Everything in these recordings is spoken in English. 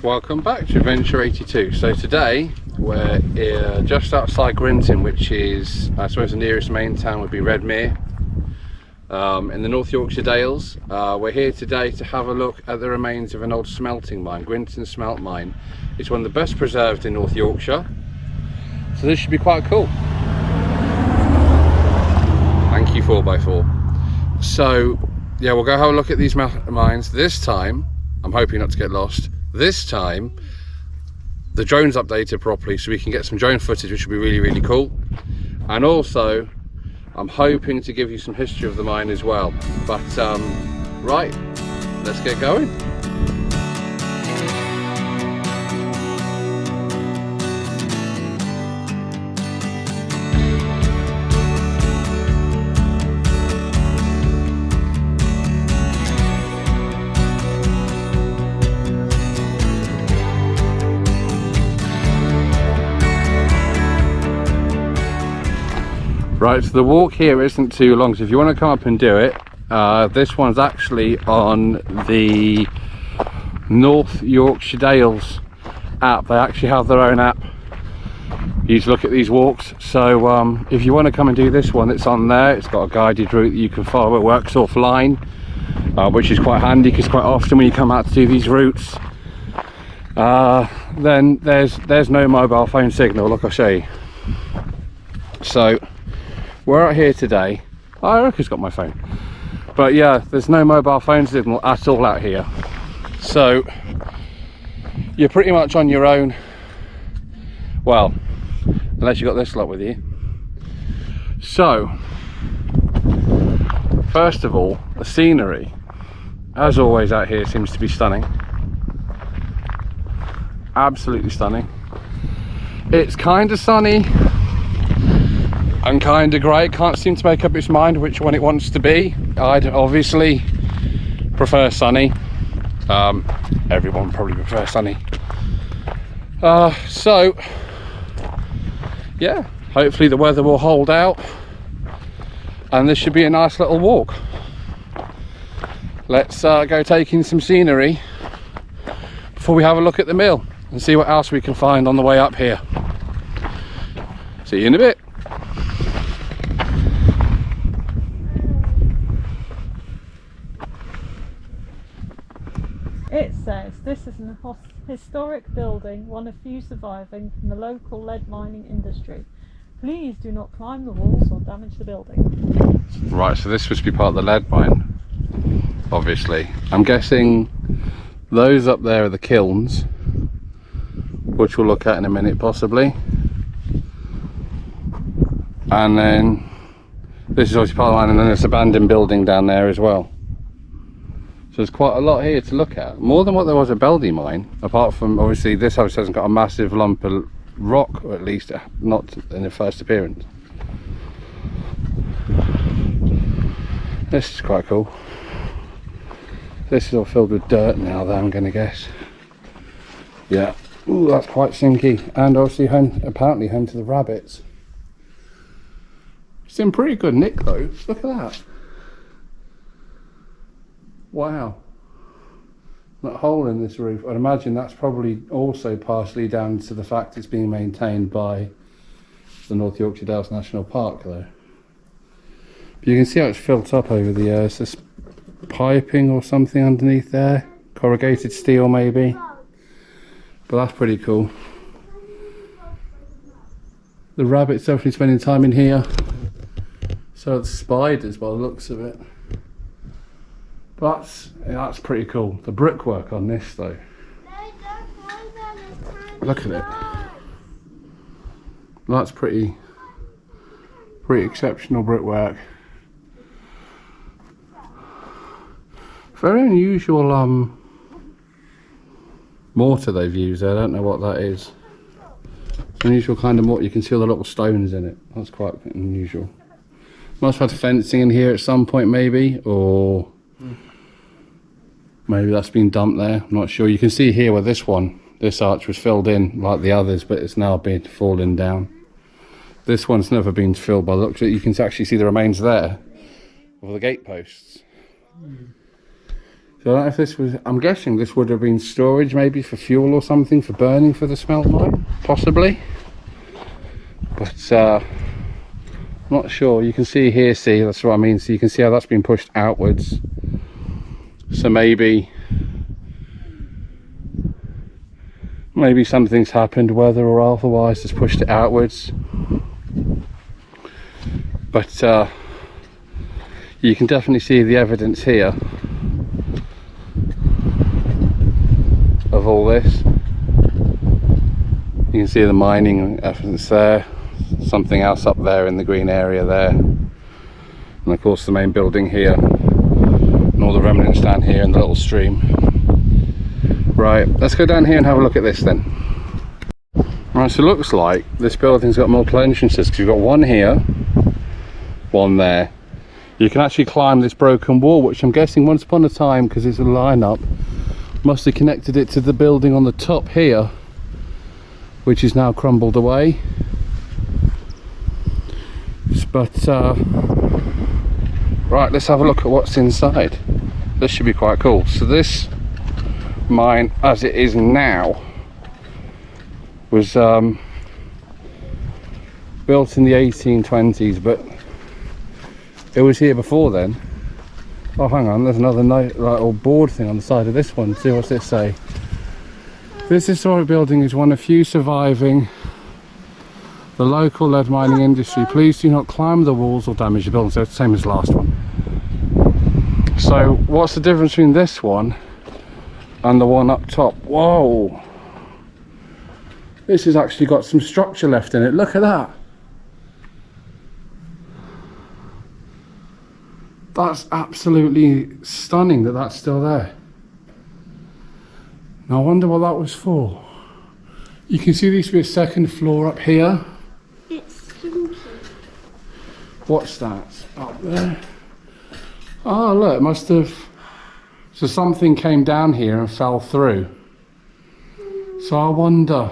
Welcome back to Adventure 82. So today we're just outside Grinton, which is, I suppose, the nearest main town would be Redmere, in the North Yorkshire Dales. We're here today to have a look at the remains of an old smelting mine, Grinton Smelt Mine. It's one of the best preserved in North Yorkshire, so this should be quite cool. Thank you 4x4. So yeah, we'll go have a look at these mines. This time, I'm hoping not to get lost. This time, the drone's updated properly so we can get some drone footage, which will be really, really cool. And also, I'm hoping to give you some history of the mine as well. But, right, let's get going. Right, so the walk here isn't too long, so if you want to come up and do it, this one's actually on the North Yorkshire Dales app. They actually have their own app. You just look at these walks. So if you want to come and do this one, it's on there. It's got a guided route that you can follow. It works offline, which is quite handy because quite often when you come out to do these routes, then there's no mobile phone signal. Look, I'll show you. So we're out here today. Oh, Erica's got my phone. But yeah, there's no mobile phone signal at all out here. So you're pretty much on your own. Well, unless you've got this lot with you. So, first of all, the scenery, as always out here, seems to be stunning. Absolutely stunning. It's kind of sunny and kind of grey. Can't seem to make up its mind which one it wants to be. I'd obviously prefer sunny. Everyone probably prefers sunny. So yeah, hopefully the weather will hold out and this should be a nice little walk. Let's go take in some scenery before we have a look at the mill and see what else we can find on the way up here. See you in a bit. It says this is an historic building, one of few surviving from the local lead mining industry. Please do not climb the walls or damage the building. Right, so this must be part of the lead mine, obviously. I'm guessing those up there are the kilns, which we'll look at in a minute possibly. And then this is obviously part of the mine, and then this abandoned building down there as well. So there's quite a lot here to look at, more than what there was at Beldy mine, apart from obviously this house hasn't got a massive lump of rock, or at least not in the first appearance. This is quite cool. This is all filled with dirt now though, I'm going to guess. Yeah, ooh, that's quite sinky, and obviously apparently home to the rabbits. It's in pretty good nick though, look at that. Wow, that hole in this roof, I'd imagine that's probably also partially down to the fact it's being maintained by the North Yorkshire Dales National Park though. But you can see how it's filled up over the years. There's piping or something underneath there, corrugated steel maybe, but that's pretty cool. The rabbit's definitely spending time in here, so it's spiders by the looks of it. But that's pretty cool. The brickwork on this though. Look at it. That's pretty exceptional brickwork. Very unusual mortar they've used there. I don't know what that is. It's an unusual kind of mortar. You can see all the little stones in it. That's quite unusual. Must have had fencing in here at some point maybe, or maybe that's been dumped there, I'm not sure. You can see here where this arch was filled in like the others, but it's now been fallen down. This one's never been filled by the looks of it. You can actually see the remains there of the gate posts. So I don't know if this was, I'm guessing this would have been storage maybe for fuel or something, for burning for the smelt mine, possibly. But I'm not sure. You can see here, see, that's what I mean. So you can see how that's been pushed outwards. So maybe something's happened, weather or otherwise, has pushed it outwards. But you can definitely see the evidence here of all this. You can see the mining evidence there, something else up there in the green area there, and of course the main building here, and all the remnants down here in the little stream. Right, let's go down here and have a look at this then. Right, so it looks like this building's got multiple entrances, because you've got one here, one there. You can actually climb this broken wall, which I'm guessing once upon a time, because it's a line-up, must have connected it to the building on the top here, which is now crumbled away. But right, let's have a look at what's inside. This should be quite cool. So this mine, as it is now, was built in the 1820s, but it was here before then. Oh, hang on, there's another little board thing on the side of this one. See, what's this say? This historic building is one of few surviving the local lead mining industry. Please do not climb the walls or damage the building. So it's the same as the last one. So what's the difference between this one and the one up top? Whoa! This has actually got some structure left in it. Look at that. That's absolutely stunning that that's still there. Now I wonder what that was for. You can see there used to be a second floor up here. It's stinky. What's that? Up there. Oh look, it must have... So something came down here and fell through. So I wonder...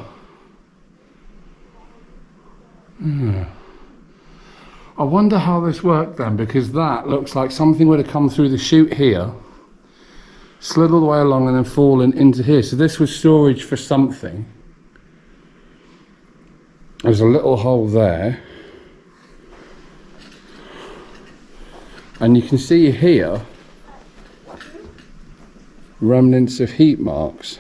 I wonder how this worked then, because that looks like something would have come through the chute here, slid all the way along and then fallen into here. So this was storage for something. There's a little hole there. And you can see here remnants of heat marks.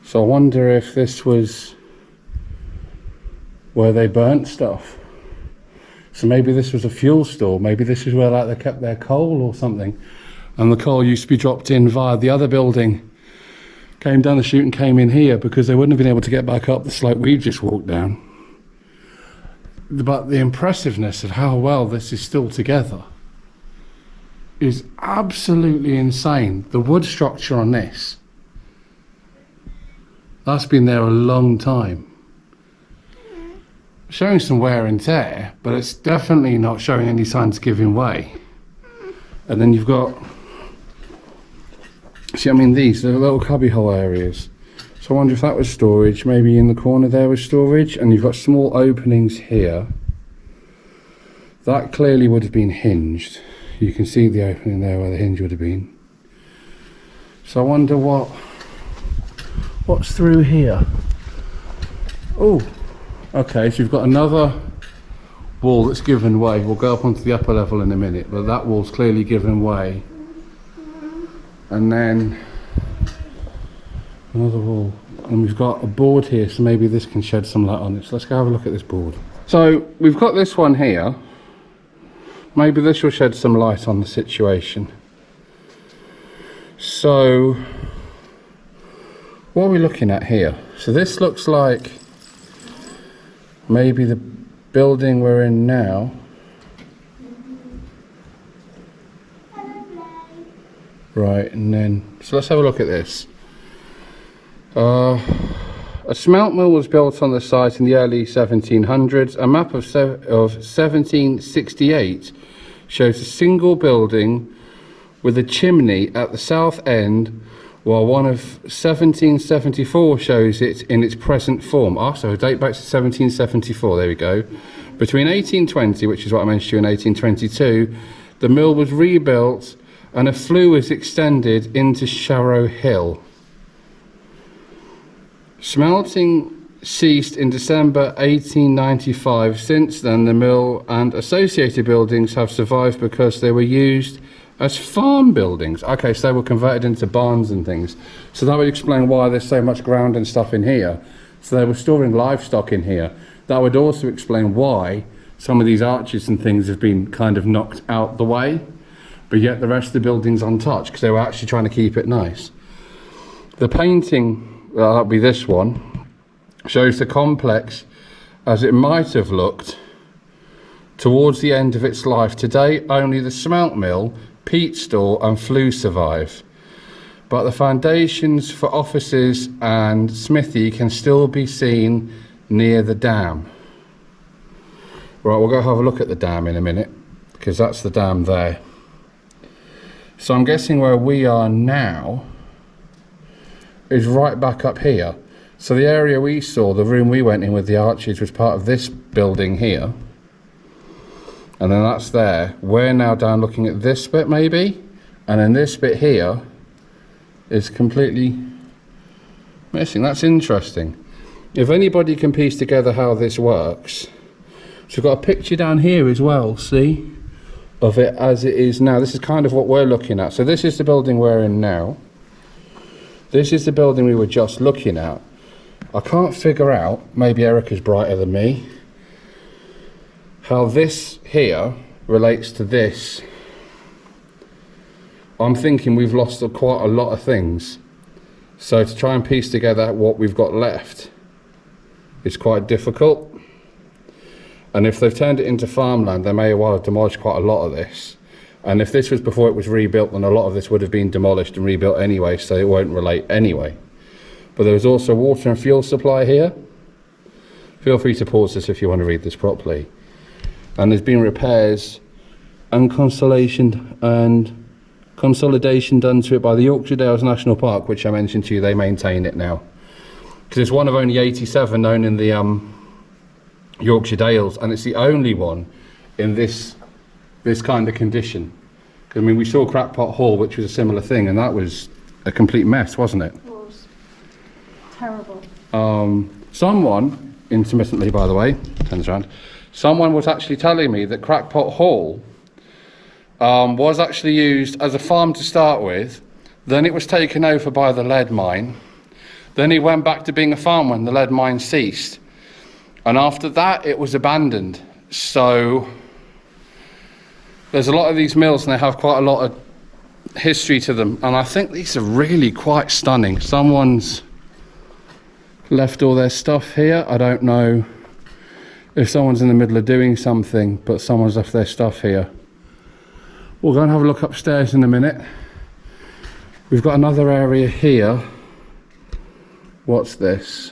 So I wonder if this was where they burnt stuff. So maybe this was a fuel store, maybe this is where like they kept their coal or something, and the coal used to be dropped in via the other building, came down the chute and came in here, because they wouldn't have been able to get back up the slope we just walked down. But the impressiveness of how well this is still together is absolutely insane. The wood structure on this, that's been there a long time. Showing some wear and tear, but it's definitely not showing any signs of giving way. And then you've got, see, I mean, these are little cubbyhole areas. So I wonder if that was storage. Maybe in the corner there was storage, and you've got small openings here. That clearly would have been hinged. You can see the opening there where the hinge would have been. So I wonder what's through here. Oh. Okay, so you've got another wall that's given way. We'll go up onto the upper level in a minute, but that wall's clearly given way. And then another wall. And we've got a board here, so maybe this can shed some light on it. So let's go have a look at this board. So we've got this one here. Maybe this will shed some light on the situation. So what are we looking at here? So this looks like maybe the building we're in now. Right, and then, so let's have a look at this. A smelt mill was built on the site in the early 1700s. A map of 1768 shows a single building with a chimney at the south end, while one of 1774 shows it in its present form. So a date back to 1774, there we go. Between 1820, which is what I mentioned to you, and 1822, the mill was rebuilt and a flue was extended into Sharrow Hill. Smelting ceased in December 1895. Since then, the mill and associated buildings have survived because they were used as farm buildings. Okay, so they were converted into barns and things. So that would explain why there's so much ground and stuff in here. So they were storing livestock in here. That would also explain why some of these arches and things have been kind of knocked out the way, but yet the rest of the building's untouched because they were actually trying to keep it nice. The painting, that'll be this one, shows the complex as it might have looked towards the end of its life. Today, only the smelt mill, peat store and flue survive, but the foundations for offices and smithy can still be seen near the dam. Right, we'll go have a look at the dam in a minute, because that's the dam there. So I'm guessing where we are now is right back up here. So the area we saw, the room we went in with the arches, was part of this building here. And then that's there. We're now down looking at this bit maybe, and then this bit here is completely missing. That's interesting. If anybody can piece together how this works, so we've got a picture down here as well, see, of it as it is now. This is kind of what we're looking at. So this is the building we're in now. This is the building we were just looking at. I can't figure out, maybe Erica's brighter than me, how this here relates to this. I'm thinking we've lost quite a lot of things. So to try and piece together what we've got left is quite difficult. And if they've turned it into farmland, they may well have demolished quite a lot of this. And if this was before it was rebuilt, then a lot of this would have been demolished and rebuilt anyway, so it won't relate anyway. But there was also water and fuel supply here. Feel free to pause this if you want to read this properly. And there's been repairs and consolidation done to it by the Yorkshire Dales National Park, which I mentioned to you. They maintain it now. Because it's one of only 87 known in the Yorkshire Dales, and it's the only one in this kind of condition. I mean, we saw Crackpot Hall, which was a similar thing, and that was a complete mess, wasn't it? It was terrible. Someone, intermittently by the way, turns around, someone was actually telling me that Crackpot Hall was actually used as a farm to start with, then it was taken over by the lead mine, then it went back to being a farm when the lead mine ceased. And after that, it was abandoned. So there's a lot of these mills and they have quite a lot of history to them. And I think these are really quite stunning. Someone's left all their stuff here. I don't know if someone's in the middle of doing something, but someone's left their stuff here. We'll go and have a look upstairs in a minute. We've got another area here. What's this?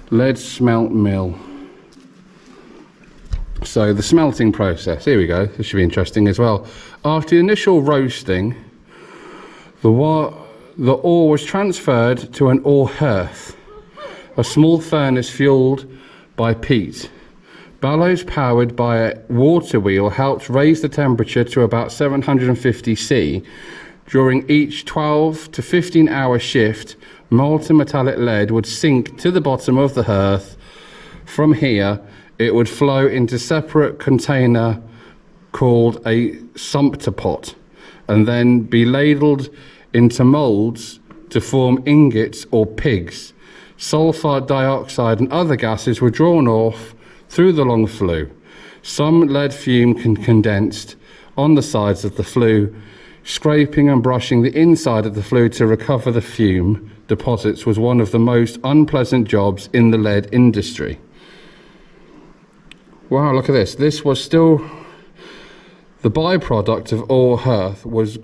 Lead smelt mill. So the smelting process, here we go, this should be interesting as well. After the initial roasting, the ore was transferred to an ore hearth, a small furnace fueled by peat. Bellows powered by a water wheel helped raise the temperature to about 750 C. During each 12 to 15 hour shift, molten metallic lead would sink to the bottom of the hearth. From here, it would flow into a separate container called a sumpter pot and then be ladled into moulds to form ingots or pigs. Sulfur dioxide and other gases were drawn off through the long flue. Some lead fume condensed on the sides of the flue. Scraping and brushing the inside of the flue to recover the fume deposits was one of the most unpleasant jobs in the lead industry. Wow, look at this. This was still, the byproduct of ore hearth was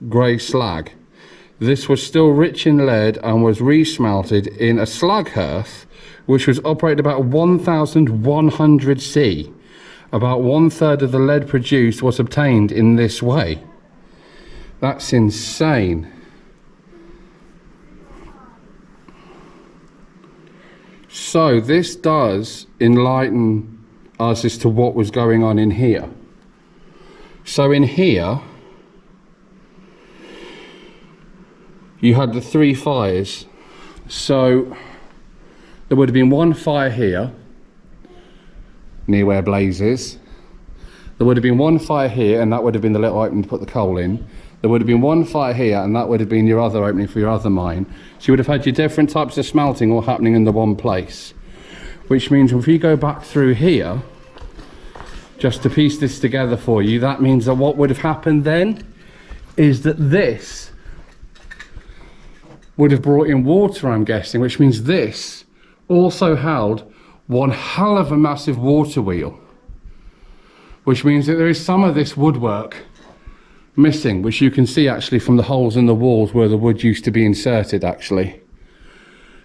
grey slag. This was still rich in lead and was resmelted in a slag hearth, which was operated about 1100 C. About 1/3 of the lead produced was obtained in this way. That's insane. So this does enlighten us as to what was going on in here. So in here, you had the 3 fires. So there would have been 1 fire here, near where Blaze is. There would have been 1 fire here, and that would have been the little opening to put the coal in. There would have been 1 fire here, and that would have been your other opening for your other mine. So you would have had your different types of smelting all happening in the one place. Which means if we go back through here, just to piece this together for you, that means that what would have happened then is that this would have brought in water, I'm guessing, which means this also held one hell of a massive water wheel, which means that there is some of this woodwork missing, which you can see actually from the holes in the walls where the wood used to be inserted actually.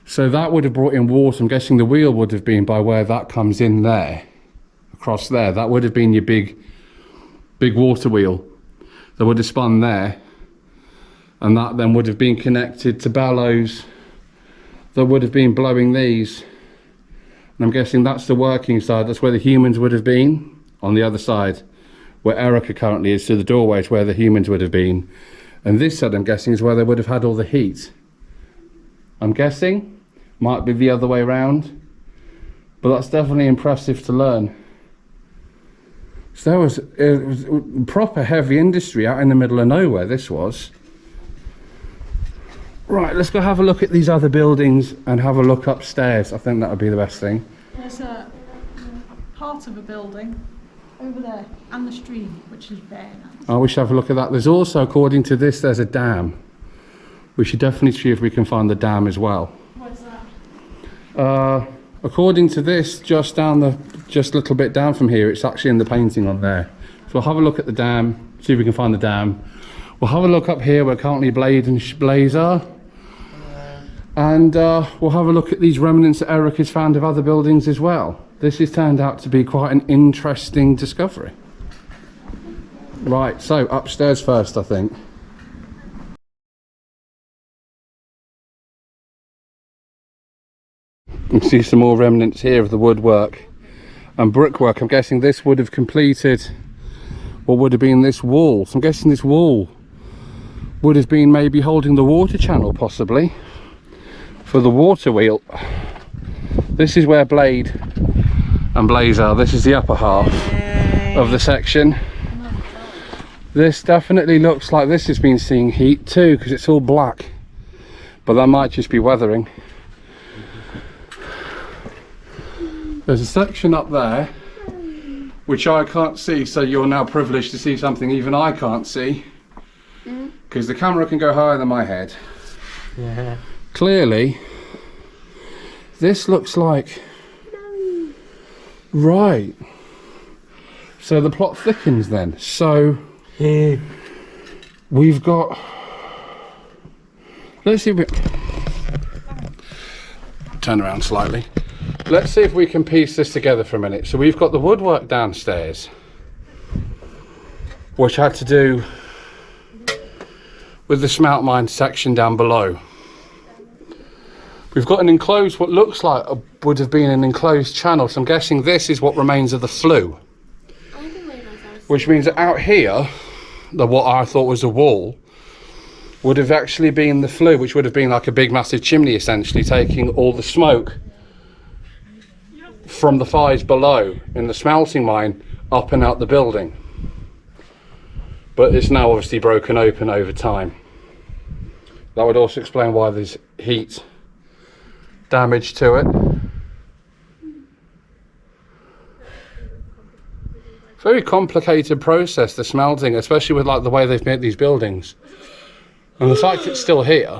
So that would have brought in water. I'm guessing the wheel would have been by where that comes in there, across there. That would have been your big water wheel that would have spun there, and that then would have been connected to bellows that would have been blowing these. And I'm guessing that's the working side. That's where the humans would have been. On the other side, where Erica currently is, to the doorway is where the humans would have been. And this side, I'm guessing, is where they would have had all the heat. I'm guessing, might be the other way around, but that's definitely impressive to learn. So it was proper heavy industry out in the middle of nowhere, this was. Right, let's go have a look at these other buildings and have a look upstairs. I think that would be the best thing. There's a part of a building over there, and the stream, which is bare now. We should have a look at that. There's also, according to this, there's a dam. We should definitely see if we can find the dam as well. Where's that? According to this, just a little bit down from here, it's actually in the painting on there. So we'll have a look at the dam, see if we can find the dam. We'll have a look up here where currently Blade and Blaze are. And we'll have a look at these remnants that Eric has found of other buildings as well. This has turned out to be quite an interesting discovery. Right, so upstairs first, I think. You can see some more remnants here of the woodwork and brickwork. I'm guessing this would have completed what would have been this wall. So I'm guessing this wall would have been maybe holding the water channel, possibly, for the water wheel. This is where Blade and Blaze are. This is the upper half of the section. This definitely looks like this has been seeing heat too, because it's all black, but that might just be weathering. There's a section up there which I can't see, so you're now privileged to see something even I can't see, because the camera can go higher than my head. Yeah. Clearly this looks like, right, so the plot thickens then. So we've got, let's see if we turn around slightly. Let's see if we can piece this together for a minute. So we've got the woodwork downstairs, which had to do with the smelt mine section down below. We've got an enclosed, what looks like would have been an enclosed channel. So I'm guessing this is what remains of the flue. Which means that out here, what I thought was a wall, would have actually been the flue, which would have been like a big massive chimney, essentially taking all the smoke from the fires below in the smelting mine up and out the building. But it's now obviously broken open over time. That would also explain why there's heat damage to it. Very complicated process, the smelting, especially with like the way they've made these buildings. And the fact it's still here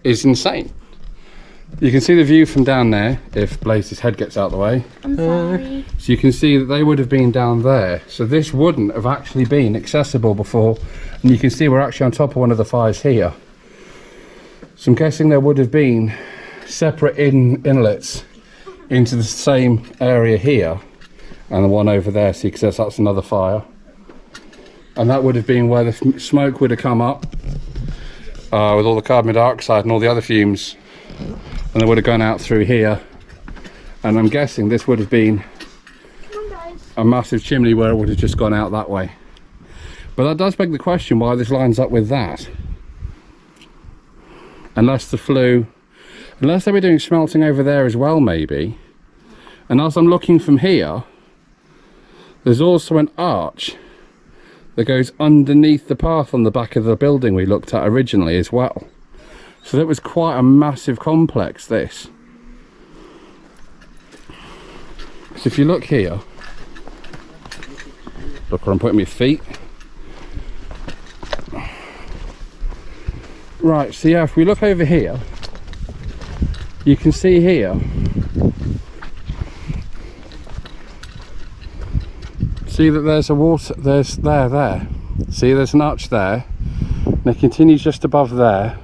is insane. You can see the view from down there, if Blaze's head gets out of the way. I'm sorry. So you can see that they would have been down there. So this wouldn't have actually been accessible before. And you can see we're actually on top of one of the fires here. So I'm guessing there would have been separate inlets into the same area here. And the one over there, so you can see that's another fire. And that would have been where the smoke would have come up with all the carbon dioxide and all the other fumes. And they would have gone out through here, and I'm guessing this would have been a massive chimney where it would have just gone out that way. But that does beg the question why this lines up with that. Unless they were doing smelting over there as well, maybe. And as I'm looking from here, there's also an arch that goes underneath the path on the back of the building we looked at originally as well. So that was quite a massive complex, this. So if you look here, look where I'm putting my feet. Right, so yeah, if we look over here, you can see here, see that there's a water, there. See, there's an arch there, and it continues just above there.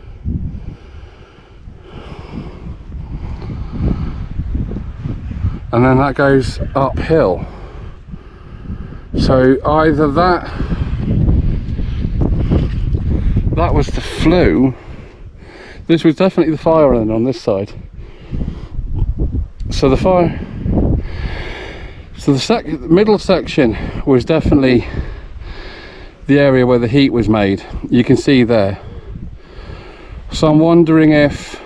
And then that goes uphill. So either that was the flue. This was definitely the fire island on this side. So the middle section was definitely the area where the heat was made. You can see there. So I'm wondering if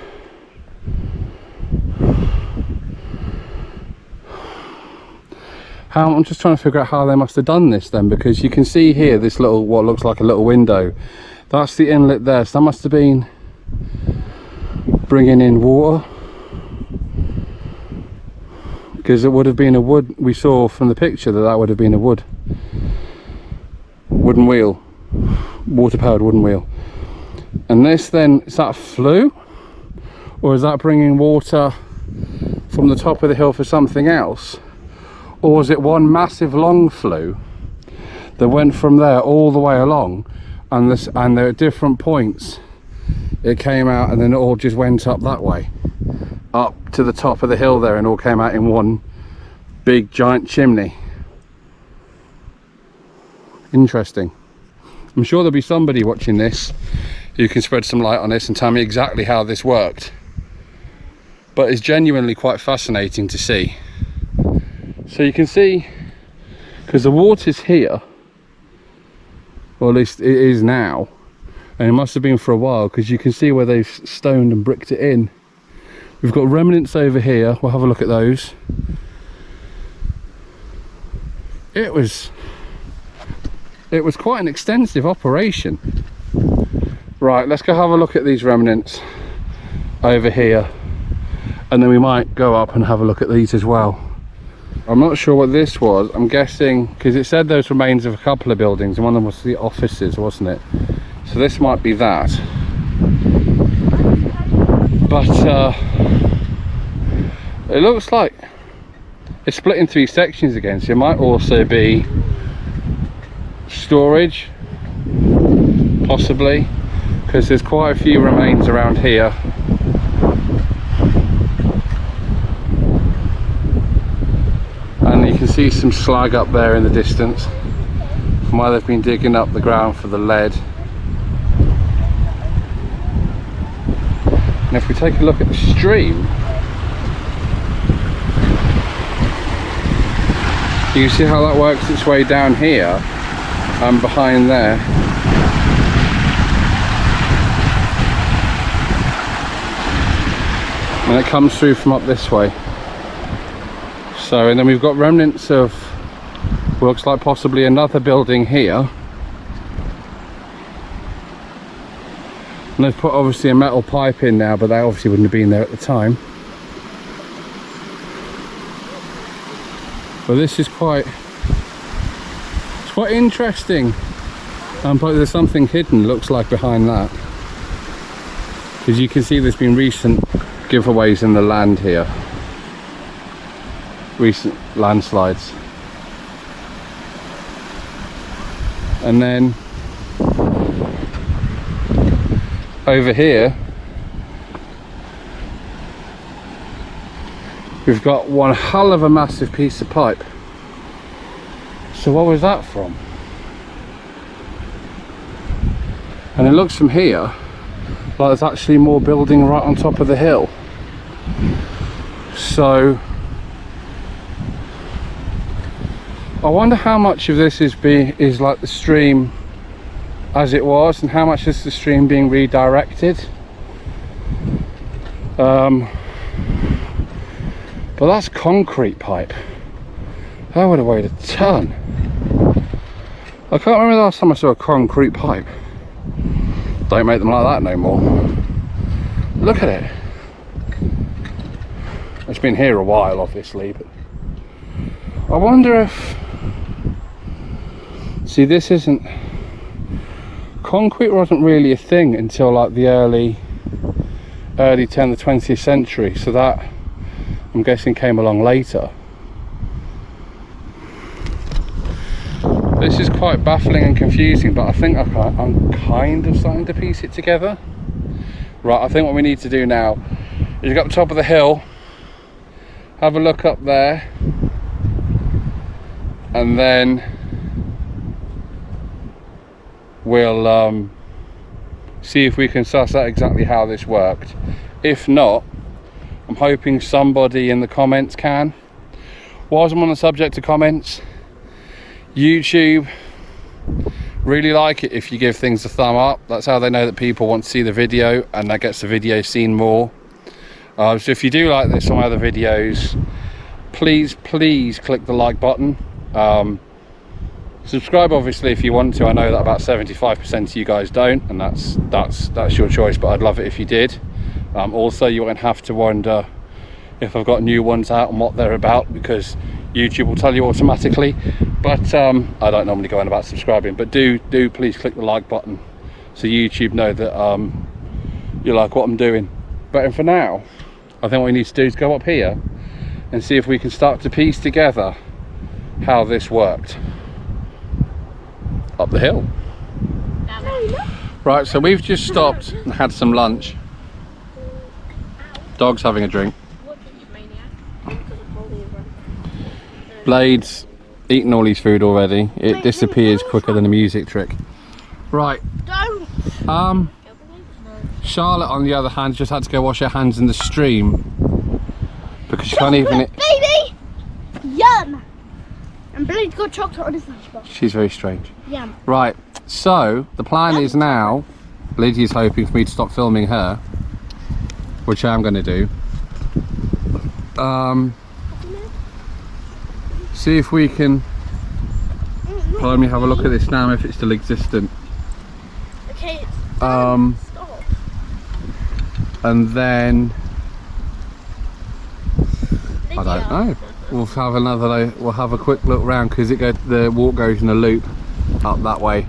I'm just trying to figure out how they must have done this then, because you can see here this little, what looks like a little window. That's the inlet there, so that must have been bringing in water, because it would have been a wood, we saw from the picture that would have been a wooden wheel, water powered wooden wheel. And this then, is that a flue, or is that bringing water from the top of the hill for something else? Or is it one massive long flue that went from there all the way along, and there are different points it came out, and then it all just went up that way, up to the top of the hill there, and all came out in one big giant chimney. Interesting. I'm sure there'll be somebody watching this who can spread some light on this and tell me exactly how this worked. But it's genuinely quite fascinating to see. So you can see, because the water's here, or at least it is now, and it must have been for a while, because you can see where they've stoned and bricked it in. We've got remnants over here, we'll have a look at those. It was quite an extensive operation. Right, let's go have a look at these remnants over here, and then we might go up and have a look at these as well. I'm not sure what this was. I'm guessing, because it said those remains of a couple of buildings, and one of them was the offices, wasn't it? So this might be that. But it looks like it's split in 3 sections again, so it might also be storage, possibly, because there's quite a few remains around here. And you can see some slag up there in the distance from where they've been digging up the ground for the lead. And if we take a look at the stream, you can see how that works its way down here and behind there. And it comes through from up this way. So, and then we've got remnants of, looks like possibly another building here. And they've put obviously a metal pipe in now, but they obviously wouldn't have been there at the time. But this is quite interesting. But there's something hidden, looks like, behind that. Because you can see there's been recent giveaways in the land here. Recent landslides. And then over here we've got one hell of a massive piece of pipe. So what was that from? And it looks from here like there's actually more building right on top of the hill. So I wonder how much of this is like the stream as it was, and how much is the stream being redirected. But that's concrete pipe. That would have weighed a ton. I can't remember the last time I saw a concrete pipe. Don't make them like that no more. Look at it. It's been here a while, obviously, but I wonder if... See, this isn't... Concrete wasn't really a thing until like the early 10th, the 20th century, so that, I'm guessing, came along later. This is quite baffling and confusing, but I think I'm kind of starting to piece it together. Right, I think what we need to do now is go up the top of the hill, have a look up there, and then we'll see if we can suss out exactly how this worked. If not, I'm hoping somebody in the comments can. Whilst I'm on the subject of comments, YouTube really like it if you give things a thumb up. That's how they know that people want to see the video, and that gets the video seen more. So if you do like this or my other videos, please click the like button. Subscribe obviously if you want to. I know that about 75% of you guys don't, and that's your choice, but I'd love it if you did. Also, you won't have to wonder if I've got new ones out and what they're about, because YouTube will tell you automatically. But I don't normally go on about subscribing, but do please click the like button so YouTube know that you like what I'm doing. But for now, I think what we need to do is go up here and see if we can start to piece together how this worked up the hill. Right, so we've just stopped and had some lunch. Dog's having a drink. Blade's eaten all his food already. It disappears quicker than a music trick. Right. Charlotte, on the other hand, just had to go wash her hands in the stream because she can't even. Baby, yum. And Blade's got chocolate on his lunchbox. She's very strange. Yum. Right. So the plan is now, Lydia's hoping for me to stop filming her, which I'm going to do. See if we can. Let me have a look at this now, if it's still existent. Okay. Stop. And then I don't know. We'll have a quick look round, because the walk goes in a loop up that way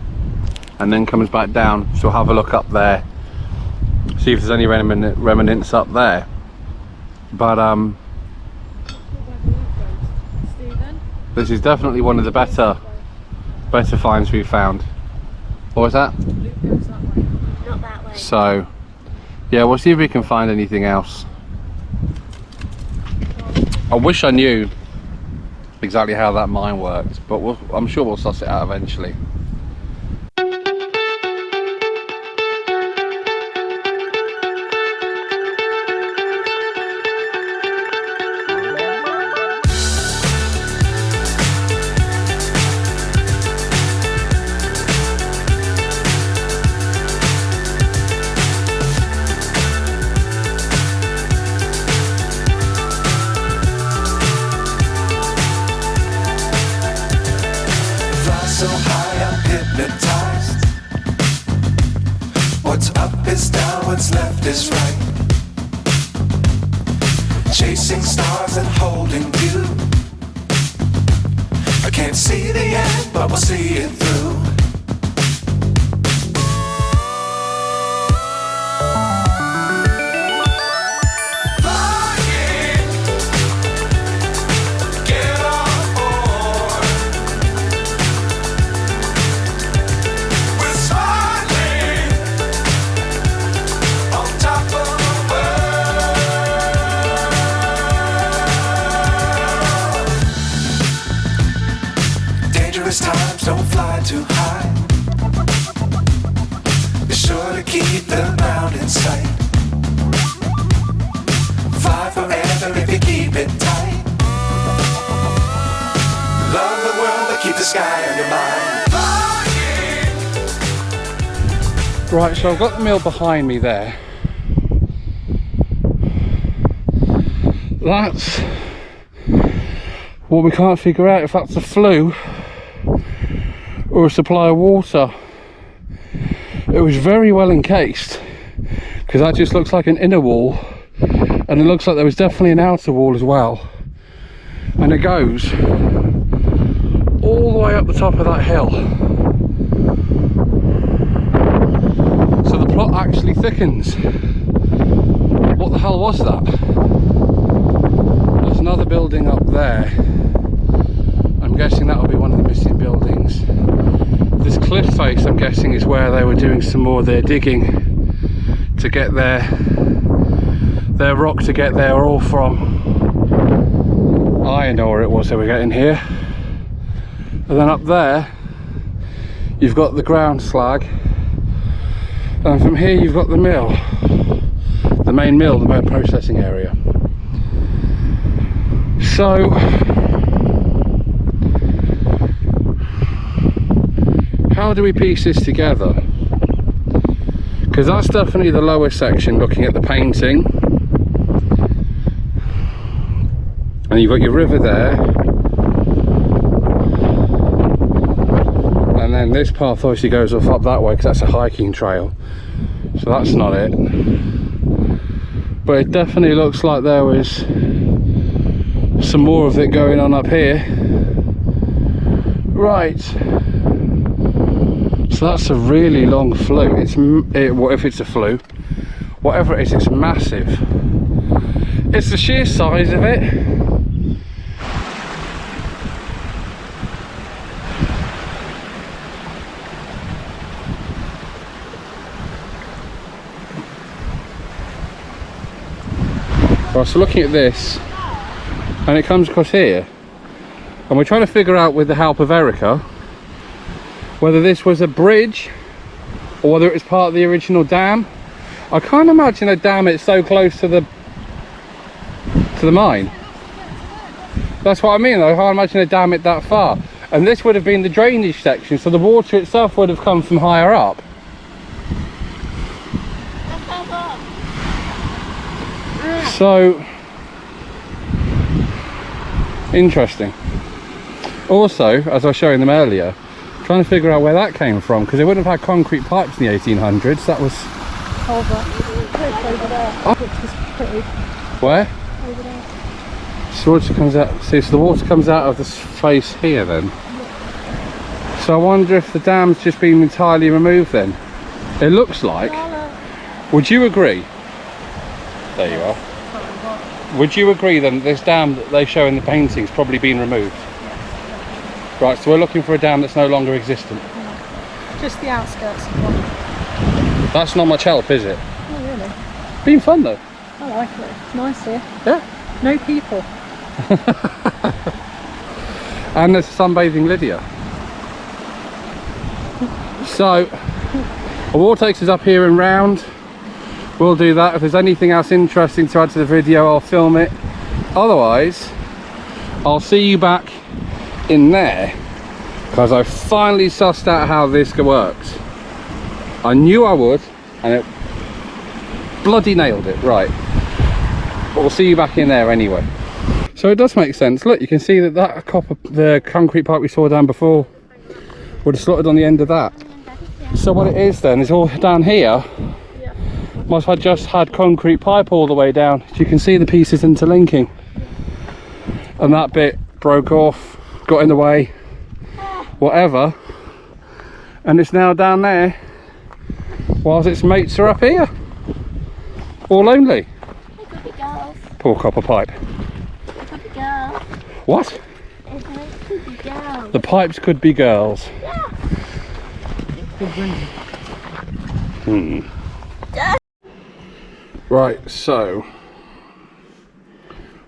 and then comes back down. So we'll have a look up there, see if there's any remnants up there. But this is definitely one of the better finds we've found. What was that? Not that way. So yeah, we'll see if we can find anything else. I wish I knew exactly how that mine worked, but I'm sure we'll suss it out eventually. So high I'm hypnotized. What's up is down, what's left is right. Chasing stars and holding you. I can't see the end, but we'll see it through. Times don't fly too high. Be sure to keep the ground in sight. Fly forever if you keep it tight. Love the world. the sky on your mind. Right, so I've got the mill behind me there. That's what we can't figure out, if that's a flue or a supply of water. It was very well encased, because that just looks like an inner wall, and it looks like there was definitely an outer wall as well, and it goes all the way up the top of that hill. So the plot actually thickens. What the hell was that? There's another building up there. I'm guessing that'll be one of the missing buildings. This cliff face, I'm guessing, is where they were doing some more of their digging to get their rock to get their ore from. Iron ore it was they were getting here. And then up there you've got the ground slag, and from here you've got the mill, the main mill, the main processing area. So how do we piece this together? Because that's definitely the lower section, looking at the painting, and you've got your river there, and then this path obviously goes off up that way because that's a hiking trail, so that's not it. But it definitely looks like there was some more of it going on up here. Right, so that's a really long flue. What if it's a flue? Whatever it is, it's massive. It's the sheer size of it. Right, so looking at this, and it comes across here, and we're trying to figure out, with the help of Erica, whether this was a bridge or whether it was part of the original dam. I can't imagine a dam it's so close to the mine. That's what I mean, I can't imagine a dam it that far. And this would have been the drainage section, so the water itself would have come from higher up. So interesting. Also, as I was showing them earlier, trying to figure out where that came from, because they wouldn't have had concrete pipes in the 1800s. That was over there. Oh. Which is pretty. Where? Over there. So water comes out. See, so the water comes out of this face here then. Yeah. So I wonder if the dam's just been entirely removed then. It looks like. Would you agree? There you are. Would you agree then that this dam that they show in the paintings probably been removed? Yes. Right, so we're looking for a dam that's no longer existent. Just the outskirts of one. That's not much help, is it? Oh really? Been fun though. I like it. It's nice here. Yeah. No people. And there's sunbathing Lydia. So, a war takes us up here and round. We'll do that. If there's anything else interesting to add to the video, I'll film it. Otherwise, I'll see you back in there, because I finally sussed out how this works. I knew I would, and it bloody nailed it. Right, but we'll see you back in there anyway. So it does make sense. Look, you can see that the concrete pipe we saw down before would have slotted on the end of that. So what it is then is all down here. Must have just had concrete pipe all the way down. You can see the pieces interlinking, and that bit broke off, got in the way, whatever, and it's now down there whilst its mates are up here, all lonely. Poor copper pipe. What? The pipes could be girls. Hmm. Right, so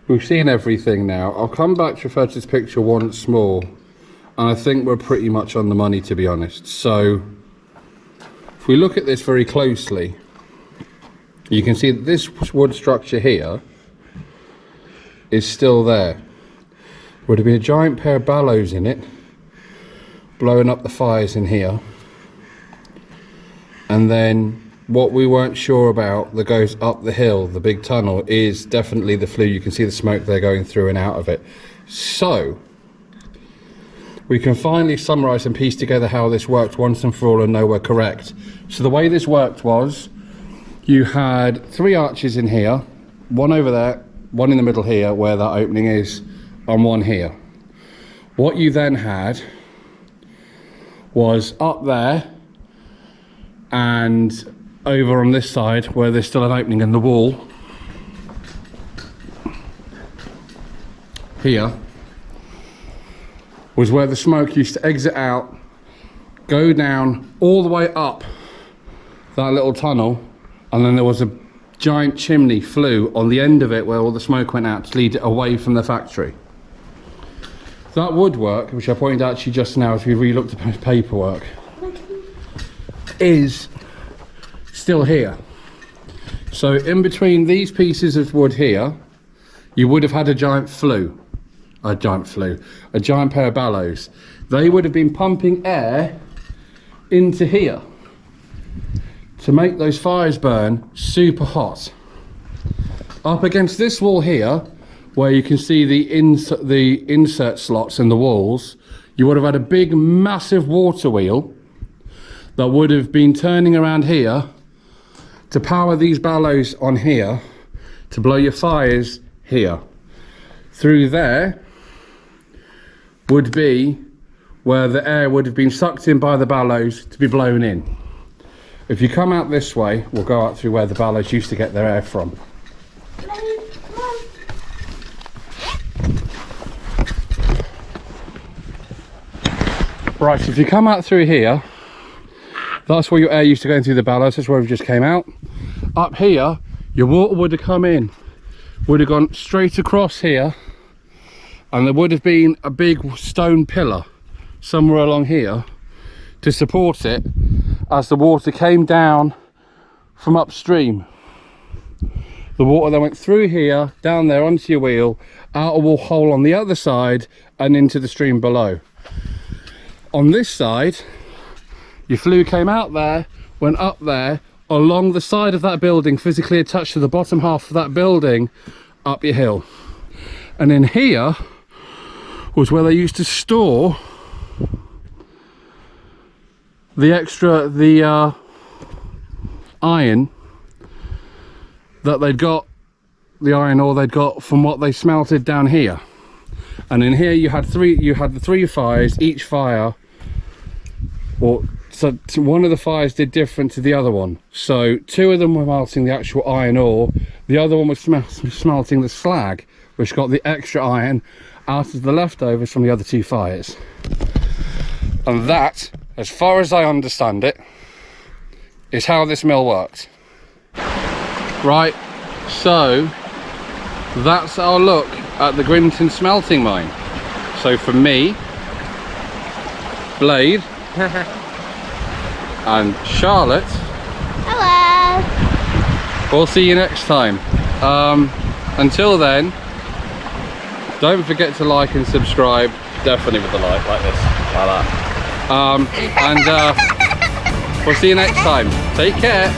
we've seen everything now. I'll come back to refer to this picture once more, and I think we're pretty much on the money, to be honest. So if we look at this very closely, you can see that this wood structure here is still there. Would have been a giant pair of bellows in it, blowing up the fires in here. And then what we weren't sure about that goes up the hill, the big tunnel, is definitely the flue. You can see the smoke there going through and out of it. So we can finally summarise and piece together how this worked once and for all and know we're correct. So the way this worked was you had 3 arches in here, one over there, one in the middle here where that opening is, and one here. What you then had was up there and over on this side where there's still an opening in the wall here was where the smoke used to exit out, go down all the way up that little tunnel, and then there was a giant chimney flue on the end of it where all the smoke went out to lead it away from the factory. That woodwork, which I pointed out to you just now as we re-looked at paperwork, is still here. So in between these pieces of wood here, you would have had a giant pair of bellows. They would have been pumping air into here to make those fires burn super hot. Up against this wall here, where you can see the insert slots in the walls, you would have had a big massive water wheel that would have been turning around here to power these bellows on here to blow your fires here. Through there would be where the air would have been sucked in by the bellows to be blown in. If you come out this way, we'll go out through where the bellows used to get their air from. Right, so if you come out through here, that's where your air used to go in through the bellows. That's where we just came out. Up here, your water would have come in, would have gone straight across here, and there would have been a big stone pillar somewhere along here to support it as the water came down from upstream. The water then went through here, down there onto your wheel, out a wall hole on the other side and into the stream below. On this side, your flue came out there, went up there, along the side of that building, physically attached to the bottom half of that building, up your hill. And in here was where they used to store the iron that they'd got, the iron ore they'd got from what they smelted down here. And in here you had the 3 fires, each fire, so one of the fires did different to the other one. So 2 of them were melting the actual iron ore, the other one was smelting the slag, which got the extra iron out of the leftovers from the other 2 fires. And that, as far as I understand it, is how this mill worked. Right, so that's our look at the Grinton smelting mine. So for me, Blade, and Charlotte, Hello. we'll see you next time. Until then, don't forget to like and subscribe, definitely with a like this, like that. And we'll see you next time. Take care.